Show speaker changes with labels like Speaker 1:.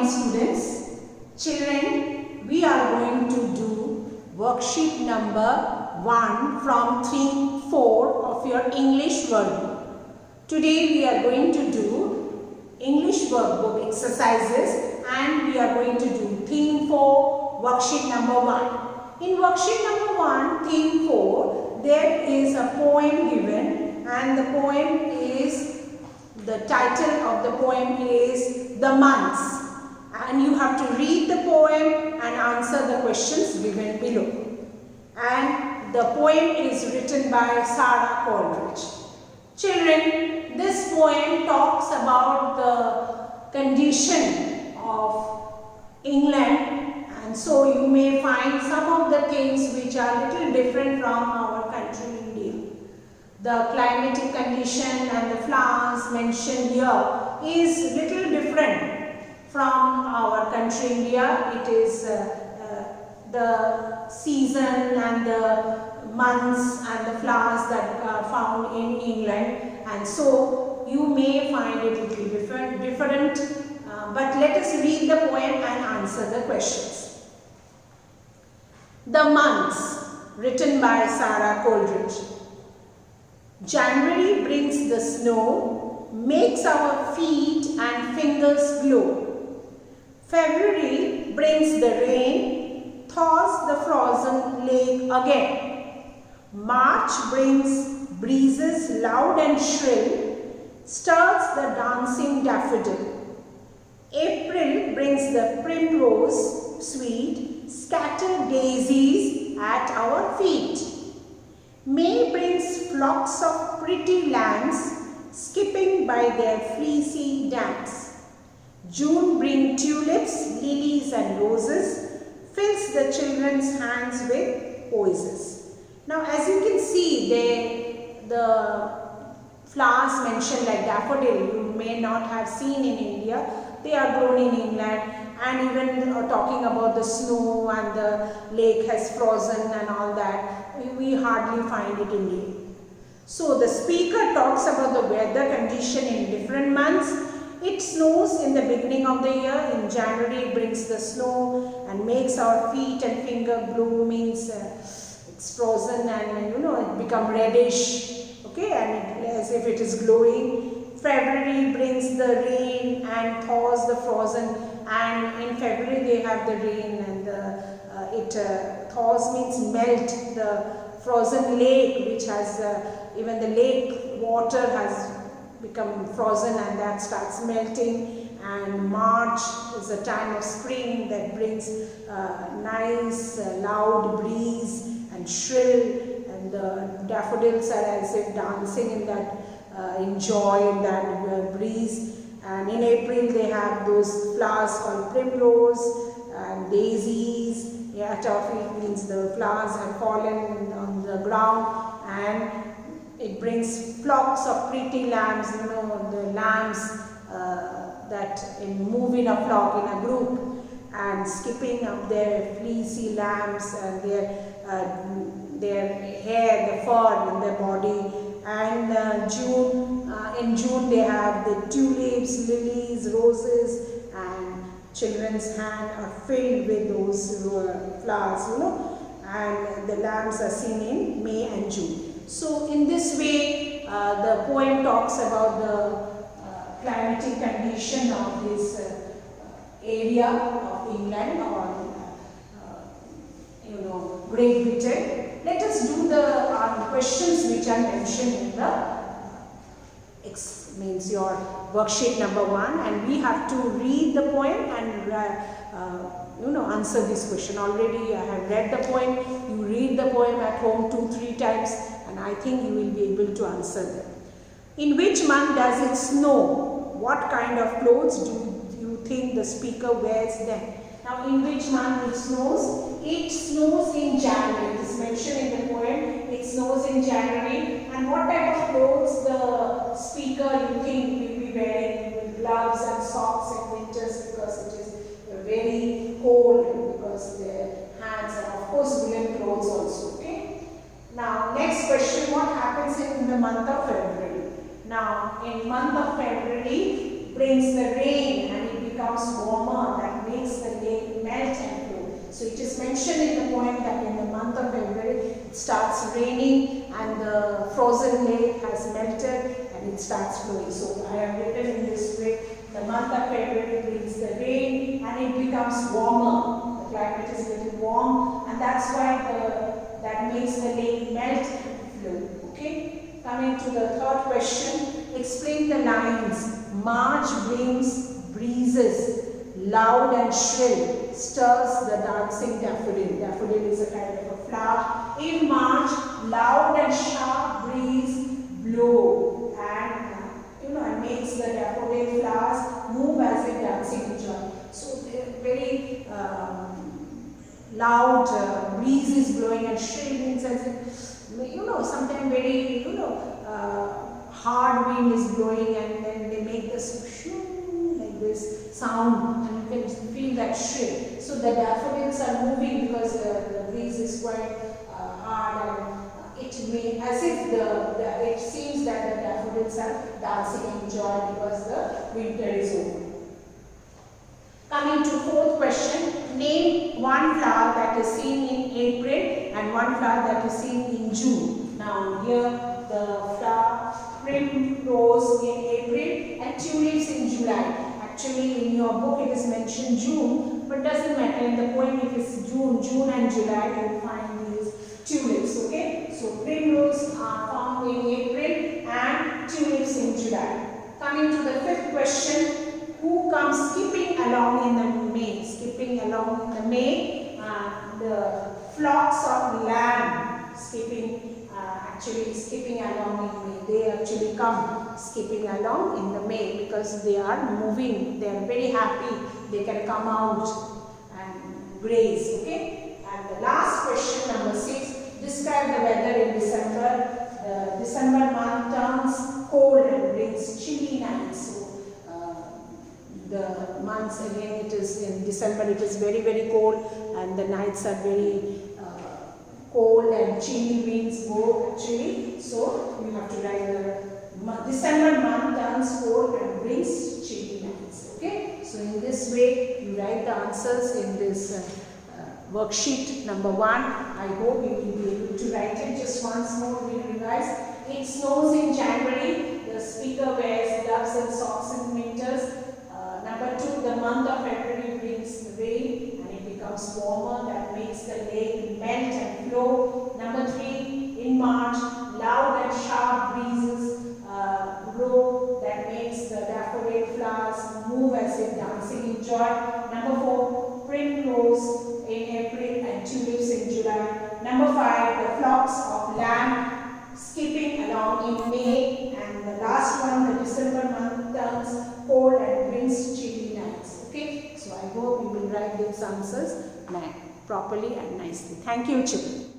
Speaker 1: morning, students. Children, we are going to do worksheet number 1 from theme 4 of your English workbook. Today we are going to do English workbook exercises and we are going to do theme 4 worksheet number 1. In worksheet number 1, theme 4, there is a poem given and the poem is, the title of the poem is The Months. And you have to read the poem and answer the questions given below. And the poem is written by Sarah Coleridge. Children, this poem talks about the condition of England, and so you may find some of the things which are little different from our country India. The climatic condition and the flowers mentioned here is little different from our country India. It is the season and the months and the flowers that are found in England, and so you may find it a little different. But let us read the poem and answer the questions. The Months, written by Sarah Coleridge. January brings the snow, makes our feet and fingers glow. February brings the rain, thaws the frozen lake again. March brings breezes loud and shrill, stirs the dancing daffodil. April brings the primrose sweet, scattered daisies at our feet. May brings flocks of pretty lambs, skipping by their fleecy dams. June brings tulips, lilies and roses, fills the children's hands with posies. Now as you can see, the flowers mentioned like daffodil you may not have seen in India. They are grown in England, and even talking about the snow and the lake has frozen and all that, we hardly find it in India. So the speaker talks about the weather condition in different months. It snows in the beginning of the year. In January it brings the snow and makes our feet and finger glow, means it's frozen and it become reddish, okay, and as if it is glowing. February brings the rain and thaws the frozen, and in February they have the rain and it thaws means melt the frozen lake, which has even the lake water has become frozen and that starts melting. And March is a time of spring that brings nice loud breeze and shrill, and the daffodils are as if dancing in that in joy in that breeze. And in April they have those flowers called primrose and daisies. At our feet means the flowers have fallen on the ground, and it brings flocks of pretty lambs, the lambs that move in a flock, in a group, and skipping up their fleecy lambs and their hair, the fur on their body. And in June they have the tulips, lilies, roses, and children's hands are filled with those flowers, and the lambs are seen in May and June. So in this way the poem talks about the climatic condition of this area of England or Great Britain. Let us do the questions which are mentioned in the means your worksheet number 1, and we have to read the poem and answer this question. Already I have read the poem. You read the poem at home 2-3 times, and I think you will be able to answer them. In which month does it snow? What kind of clothes do you think the speaker wears then? Now, in which month it snows? It snows in January. It is mentioned in the poem. It snows in January. And what type of clothes the speaker you think will be wearing, with gloves and socks in winters, because it is very cold, because their hands, and of course woolen clothes also. Okay. Now, next question: what happens in the month of February? Now, in month of February brings the rain, and it becomes warmer, that makes the lake melt and flow. So it is mentioned in the poem that in the month of February it starts raining and the frozen lake has melted and it starts flowing. So I have written in this way, the month of February brings the rain and it becomes warmer. The climate is a little warm and that's why that makes the lake melt and flow. Okay? Coming to the third question, explain the lines. March brings breezes, loud and shrill, stirs the dancing daffodil. Daffodil is a kind of a flower. In March, loud and sharp breeze blow and and makes the daffodil flowers move as if dancing in joy. So very loud breezes blowing, and shrill means as if sometimes very hard wind is blowing and then they make this shoo like this sound and you can feel that shrill. So the daffodils are moving because the breeze is quite hard and it may as if it seems that the daffodils are dancing in joy because the winter is over. Coming to fourth question, name one flower that is seen in April and one flower that is seen in June. Now here the flower primrose in April and tulips in July. Actually in your book it is mentioned June, but doesn't matter. In the poem it is June and July you will find these tulips. Okay, so primrose are found in April and tulips in July. Coming to the fifth question, who comes skipping along in the May? Skipping along in the May, the flocks of lamb skipping along in May. They actually come skipping along in the May because they are moving. They are very happy. They can come out and graze. Okay. And the last question, number 6, describe the weather in December. The December month turns cold and brings chilly nights. So the months again, it is in December. It is very cold and the nights are very cold and chilly winds go actually. So you have to write the December month turns cold and brings chilly nights. Okay. So in this way you write the answers in this worksheet number 1. I hope you will be able to write it. Just once more we will revise. It snows in January. The speaker wears gloves and socks in winters. Number 2, the month of February brings the rain and it becomes warmer. That makes the lake melt and flow. Number 3, in March, loud and sharp breezes blow. That makes the daffodil flowers move as if dancing in joy. Number 4, primrose in April and tulips in July. Number 5, the flocks of lamb skipping along in May. And the last one, the December month turns cold and brings chilly nights. Okay, so I hope you will write these answers properly and nicely. Thank you, children.